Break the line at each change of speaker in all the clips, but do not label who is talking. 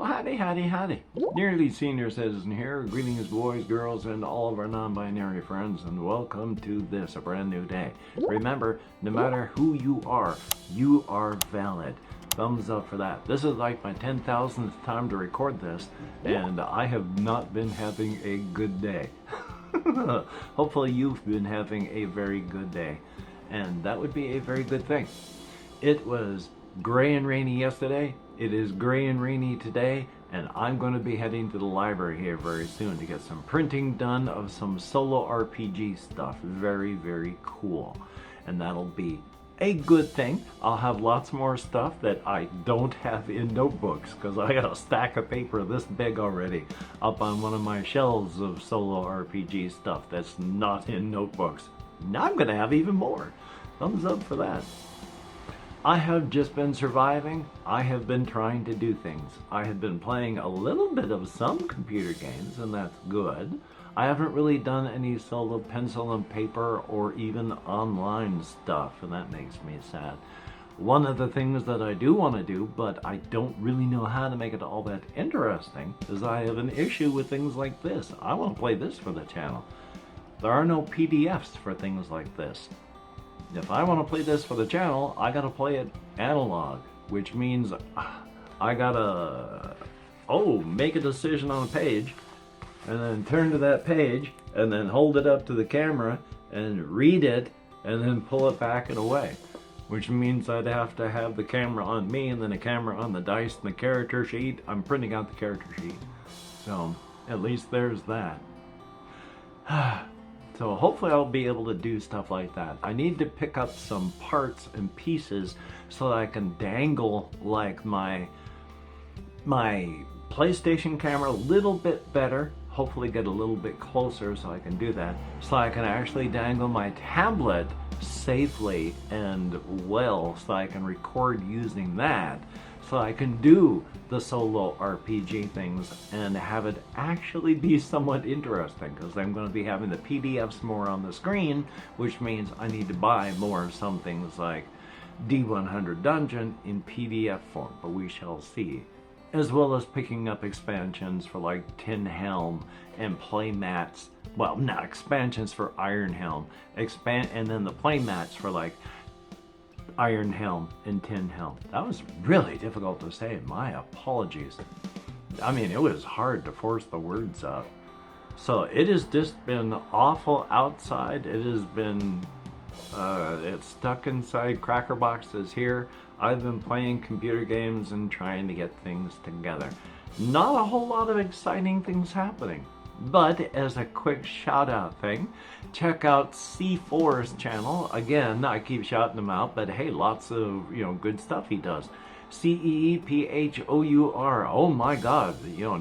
Well, howdy, howdy, howdy. Nearly senior citizen here. Greetings, boys, girls, and all of our non-binary friends, and welcome to this, a brand new day. Remember, no matter who you are valid. Thumbs up for that. This is like my 10,000th time to record this, and I have not been having a good day. Hopefully you've been having a very good day, and that would be a very good thing. It was gray and rainy yesterday. It is gray and rainy today, and I'm going to be heading to the library here very soon to get some printing done of some solo RPG stuff. Very, very cool. And that'll be a good thing. I'll have lots more stuff that I don't have in notebooks, because I got a stack of paper this big already up on one of my shelves of solo RPG stuff that's not in notebooks. Now I'm going to have even more. Thumbs up for that. I have just been surviving. I have been trying to do things. I have been playing a little bit of some computer games, and that's good. I haven't really done any solo pencil and paper or even online stuff, and that makes me sad. One of the things that I do want to do, but I don't really know how to make it all that interesting, is I have an issue with things like this. I want to play this for the channel. There are no PDFs for things like this. If I want to play this for the channel, I gotta play it analog, which means I gotta, make a decision on a page, and then turn to that page, and then hold it up to the camera, and read it, and then pull it back and away. Which means I'd have to have the camera on me, and then a camera on the dice and the character sheet. I'm printing out the character sheet. So, at least there's that. So hopefully I'll be able to do stuff like that. I need to pick up some parts and pieces so that I can dangle like my PlayStation camera a little bit better. Hopefully get a little bit closer so I can do that. So I can actually dangle my tablet safely and well, so I can record using that. So I can do the solo RPG things and have it actually be somewhat interesting, because I'm going to be having the PDFs more on the screen, which means I need to buy more of some things like D100 Dungeon in PDF form, but we shall see. As well as picking up expansions for like Tin Helm and playmats. Well, not expansions for Iron Helm. And then the playmats for like Iron Helm and Tin Helm. That was really difficult to say. My apologies. I mean, it was hard to force the words out. So it has just been awful outside. It has been, it's stuck inside cracker boxes here. I've been playing computer games and trying to get things together. Not a whole lot of exciting things happening. But as a quick shout out thing, check out C4's channel. Again, I keep shouting him out, but hey, lots of good stuff he does. CEEPHOUR. Oh my god,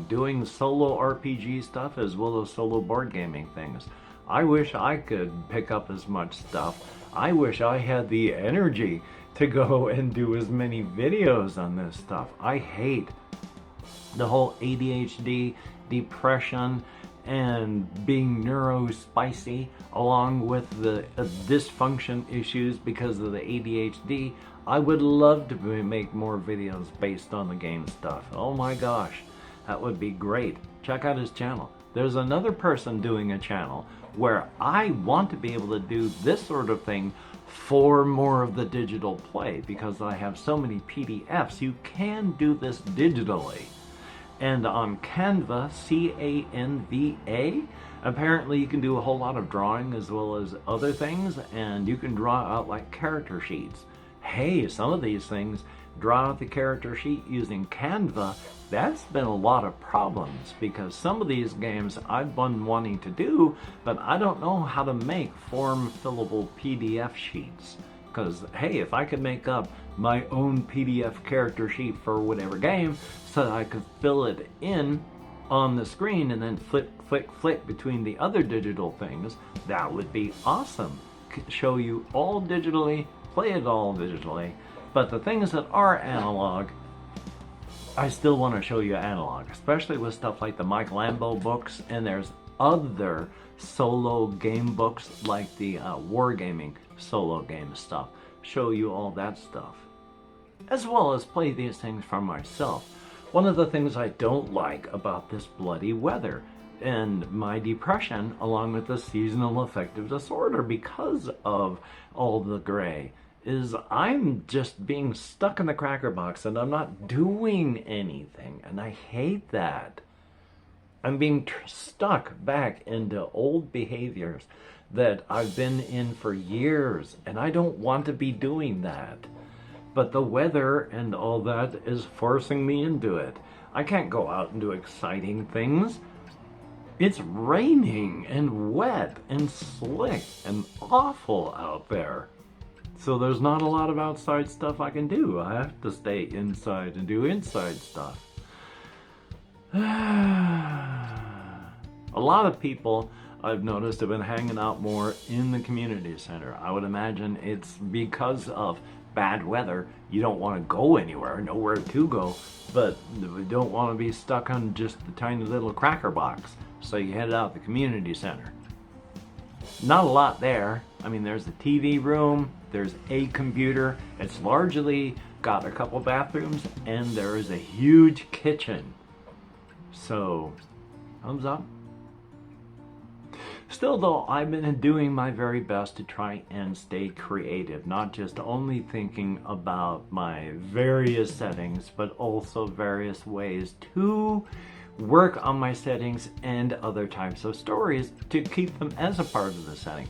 doing solo RPG stuff as well as solo board gaming things. I wish I could pick up as much stuff. I wish I had the energy to go and do as many videos on this stuff. I hate the whole ADHD, depression, and being neurospicy, along with the dysfunction issues because of the ADHD. I would love to make more videos based on the game stuff. Oh my gosh, that would be great. Check out his channel. There's another person doing a channel where I want to be able to do this sort of thing for more of the digital play, because I have so many PDFs. You can do this digitally. And on Canva, C-A-N-V-A, apparently you can do a whole lot of drawing as well as other things, and you can draw out like character sheets. Hey, some of these things, draw out the character sheet using Canva. That's been a lot of problems, because some of these games I've been wanting to do, but I don't know how to make form-fillable PDF sheets. Because, hey, if I could make up my own PDF character sheet for whatever game, so that I could fill it in on the screen and then flick, flick, flick between the other digital things, that would be awesome. Show you all digitally, play it all digitally, but the things that are analog, I still want to show you analog, especially with stuff like the Mike Lambo books, and there's other solo game books like the wargaming solo game stuff. Show you all that stuff, as well as play these things for myself. one of the things I don't like about this bloody weather and my depression, along with the seasonal affective disorder because of all the gray, is I'm just being stuck in the cracker box and I'm not doing anything, and I hate that. I'm being stuck back into old behaviors that I've been in for years, and I don't want to be doing that. But the weather and all that is forcing me into it. I can't go out and do exciting things. It's raining and wet and slick and awful out there. So there's not a lot of outside stuff I can do. I have to stay inside and do inside stuff. A lot of people I've noticed have been hanging out more in the community center. I would imagine it's because of bad weather. You don't want to go anywhere, nowhere to go, but you don't want to be stuck on just the tiny little cracker box. So you head out the community center. Not a lot there. I mean, there's a TV room, there's a computer. It's largely got a couple bathrooms, and there is a huge kitchen. So, thumbs up. Still though, I've been doing my very best to try and stay creative, not just only thinking about my various settings, but also various ways to work on my settings and other types of stories to keep them as a part of the setting.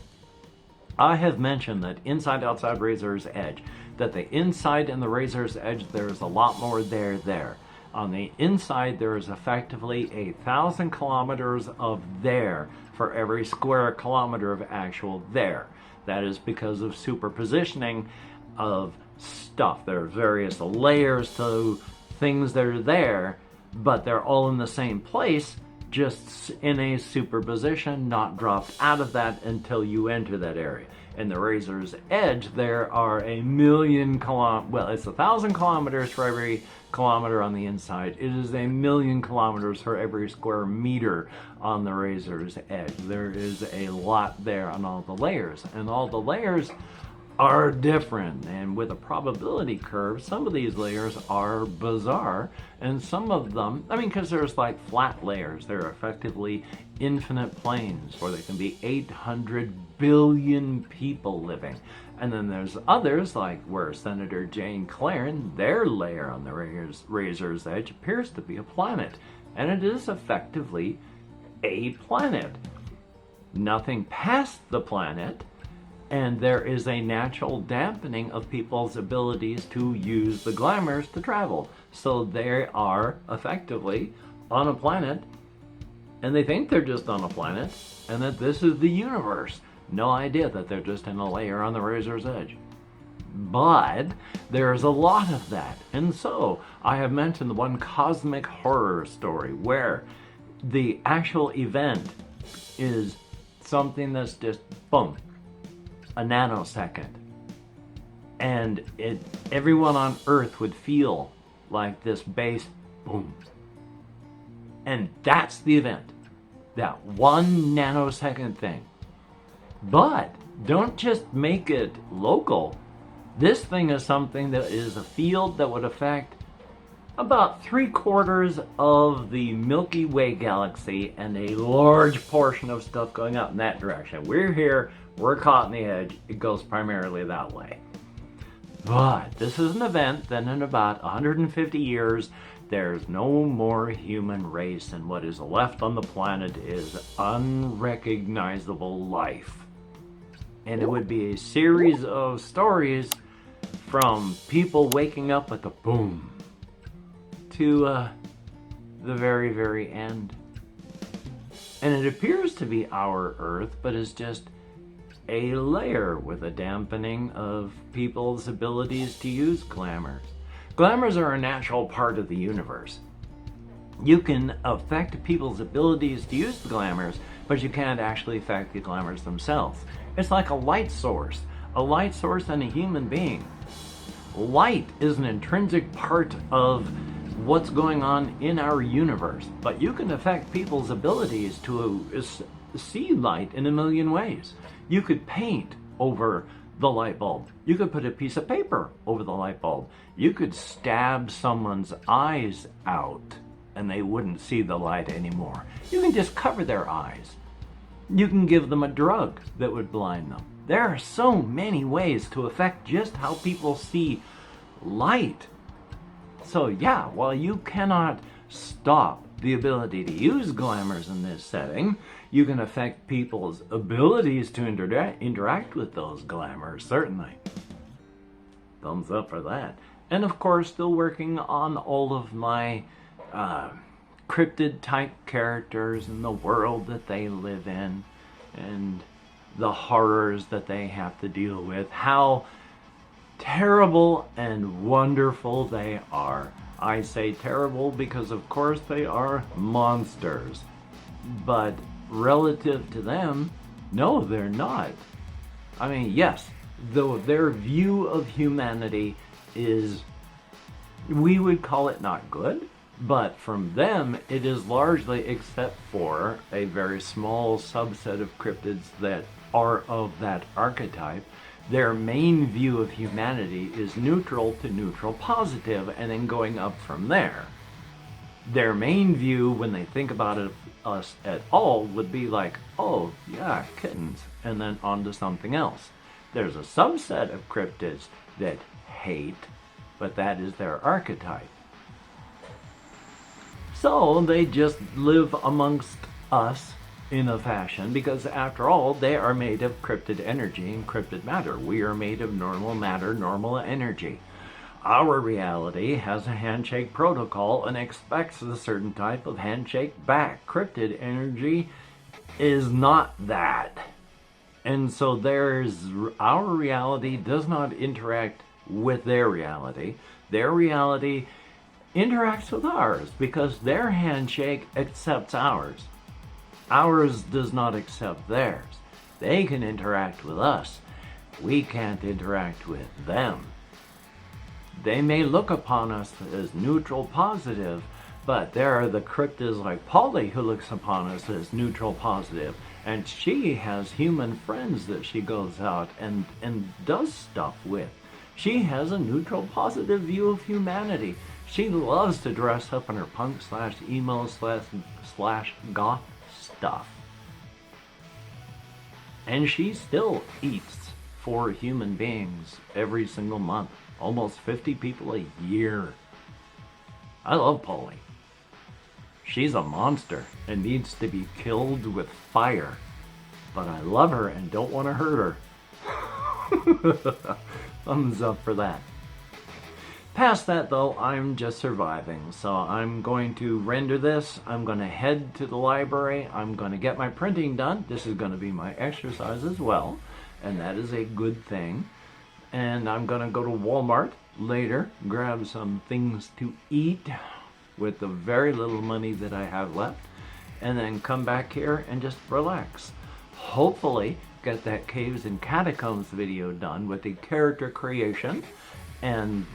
I have mentioned that inside outside Razor's Edge, that the inside and the Razor's Edge, there's a lot more there. On the inside, there is effectively 1,000 kilometers of there for every square kilometer of actual there. That is because of superpositioning of stuff. There are various layers to things that are there, but they're all in the same place, just in a superposition, not dropped out of that until you enter that area. In the Razor's Edge, there are it's 1,000 kilometers for every kilometer on the inside. It is 1,000,000 kilometers for every square meter on the Razor's Edge. There is a lot there on all the layers, and all the layers are different, and with a probability curve, some of these layers are bizarre, and some of them, I mean, because there's like flat layers, they're effectively infinite planes where there can be 800 billion people living. And then there's others, like where Senator Jane Claren, their layer on the Razor's Edge appears to be a planet, and it is effectively a planet. Nothing past the planet, and there is a natural dampening of people's abilities to use the glamours to travel. So they are effectively on a planet, and they think they're just on a planet, and that this is the universe. No idea that they're just in a layer on the Razor's Edge. But there's a lot of that. And so I have mentioned the one cosmic horror story where the actual event is something that's just boom, a nanosecond, and everyone on Earth would feel like this base boom, and that's the event, that 1 nanosecond thing. But don't just make it local. This thing is something that is a field that would affect about 3/4 of the Milky Way galaxy and a large portion of stuff going out in that direction. We're here, we're caught in the edge, it goes primarily that way. But this is an event that in about 150 years, there's no more human race, and what is left on the planet is unrecognizable life. And it would be a series of stories from people waking up at the boom to the very, very end. And it appears to be our Earth, but is just a layer with a dampening of people's abilities to use glamours. Glamours are a natural part of the universe. You can affect people's abilities to use the glamours, but you can't actually affect the glamours themselves. It's like a light source and a human being. Light is an intrinsic part of what's going on in our universe, but you can affect people's abilities to see light in a million ways. You could paint over the light bulb. You could put a piece of paper over the light bulb. You could stab someone's eyes out and they wouldn't see the light anymore. You can just cover their eyes. You can give them a drug that would blind them. There are so many ways to affect just how people see light. So yeah, while you cannot stop the ability to use glamours in this setting, you can affect people's abilities to interact with those glamours, certainly. Thumbs up for that. And of course, still working on all of my cryptid type characters and the world that they live in and the horrors that they have to deal with, how terrible and wonderful they are. I say terrible because of course they are monsters, but relative to them, no, they're not. I mean, yes, though their view of humanity is, we would call it not good, but from them it is largely, except for a very small subset of cryptids that are of that archetype, their main view of humanity is neutral to neutral positive, and then going up from there. Their main view, when they think about us at all, would be like, oh yeah, kittens, and then on to something else. There's a subset of cryptids that hate, but that is their archetype. So they just live amongst us in a fashion, because after all, they are made of cryptid energy and cryptid matter. We are made of normal matter, normal energy. Our reality has a handshake protocol and expects a certain type of handshake back. Cryptid energy is not that. And so our reality does not interact with their reality. Their reality interacts with ours because their handshake accepts ours. Ours does not accept theirs. They can interact with us. We can't interact with them. They may look upon us as neutral positive, but there are the cryptids like Polly who looks upon us as neutral positive. And she has human friends that she goes out and does stuff with. She has a neutral positive view of humanity. She loves to dress up in her punk slash emo slash goth stuff. And she still eats 4 human beings every single month. Almost 50 people a year. I love Polly. She's a monster and needs to be killed with fire. But I love her and don't want to hurt her. Thumbs up for that. Past that though, I'm just surviving. So I'm going to render this. I'm going to head to the library. I'm going to get my printing done. This is going to be my exercise as well. And that is a good thing. And I'm going to go to Walmart later, grab some things to eat with the very little money that I have left. And then come back here and just relax. Hopefully get that Caves and Catacombs video done with the character creation and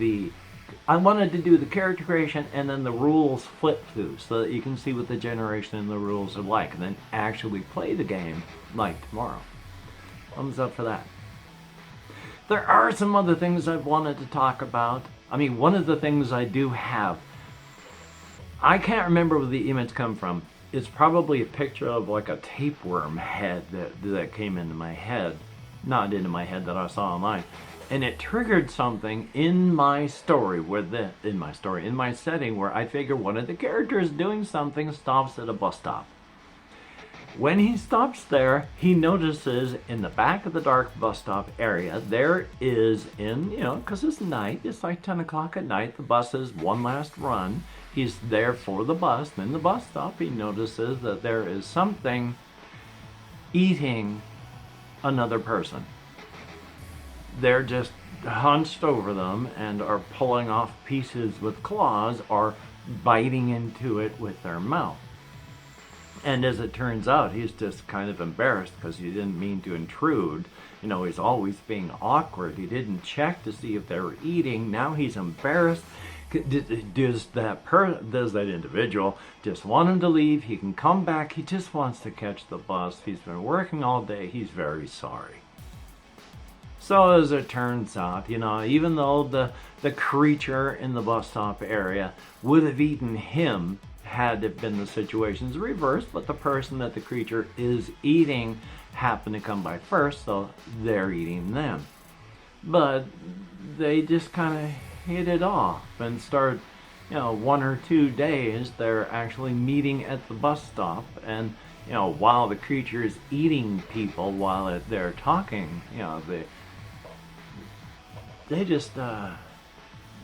I wanted to do the character creation and then the rules flip through so that you can see what the generation and the rules are like, and then actually play the game like tomorrow. Thumbs up for that. There are some other things I've wanted to talk about. I mean, one of the things I do have, I can't remember where the image come from. It's probably a picture of like a tapeworm head that came into my head. Not into my head, that I saw online. And it triggered something in my story, in my setting, where I figure one of the characters doing something stops at a bus stop. When he stops there, he notices in the back of the dark bus stop area, there is because it's night, it's like 10 o'clock at night, the bus is one last run. He's there for the bus. Then the bus stop, he notices that there is something eating another person. They're just hunched over them and are pulling off pieces with claws or biting into it with their mouth. And as it turns out, he's just kind of embarrassed because he didn't mean to intrude. He's always being awkward. He didn't check to see if they were eating. Now he's embarrassed. Does that individual just want him to leave? He can come back. He just wants to catch the bus. He's been working all day. He's very sorry. So as it turns out, even though the creature in the bus stop area would have eaten him had it been the situation's reversed, but the person that the creature is eating happened to come by first, so they're eating them. But they just kind of hit it off and start, 1 or 2 days they're actually meeting at the bus stop, and while the creature is eating people while they're talking, they just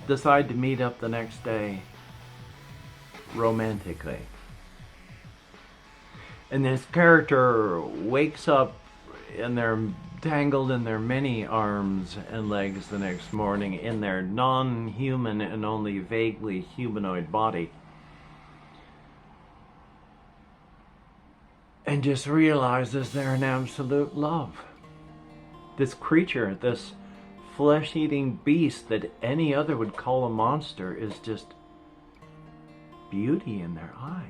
decide to meet up the next day romantically. And this character wakes up and they're tangled in their many arms and legs the next morning in their non-human and only vaguely humanoid body. And just realizes they're in absolute love. This creature, this flesh-eating beast that any other would call a monster, is just beauty in their eyes.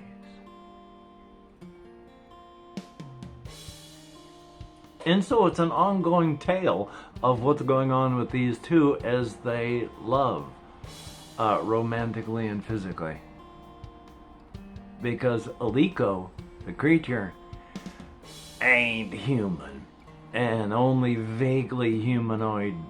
And so it's an ongoing tale of what's going on with these two as they love, romantically and physically. Because Aliko, the creature, ain't human, and only vaguely humanoid-ish.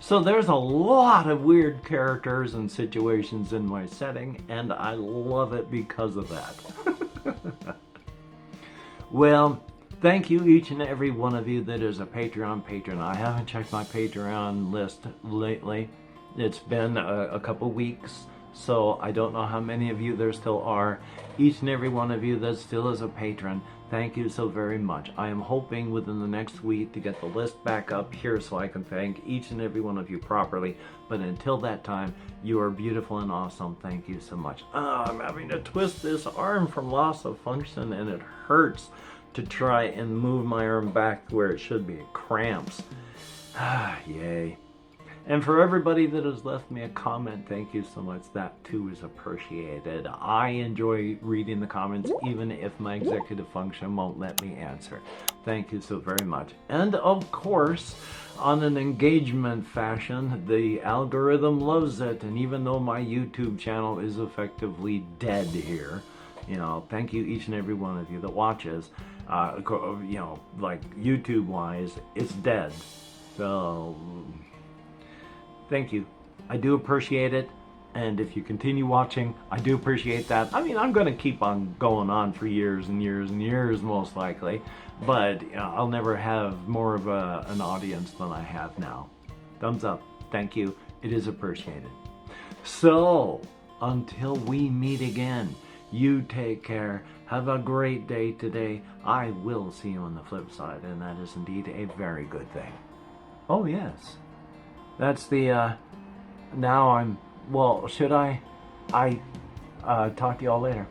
So there's a lot of weird characters and situations in my setting, and I love it because of that. Well, thank you each and every one of you that is a Patreon patron. I haven't checked my Patreon list lately. It's been a couple weeks, so I don't know how many of you there still are. Each and every one of you that still is a patron, thank you so very much. I am hoping within the next week to get the list back up here so I can thank each and every one of you properly. But until that time, you are beautiful and awesome. Thank you so much. I'm having to twist this arm from loss of function, and it hurts to try and move my arm back to where it should be. It cramps. Yay. And for everybody that has left me a comment, thank you so much. That too is appreciated. I enjoy reading the comments even if my executive function won't let me answer. Thank you so very much. And of course, on an engagement fashion, the algorithm loves it. And even though my YouTube channel is effectively dead here, thank you each and every one of you that watches. Like YouTube wise, it's dead. So thank you. I do appreciate it. And if you continue watching, I do appreciate that. I mean, I'm going to keep on going on for years and years and years, most likely. But I'll never have more of an audience than I have now. Thumbs up. Thank you. It is appreciated. So, until we meet again, you take care. Have a great day today. I will see you on the flip side, and that is indeed a very good thing. Oh, yes. That's the, now I'm, well, should I talk to y'all later.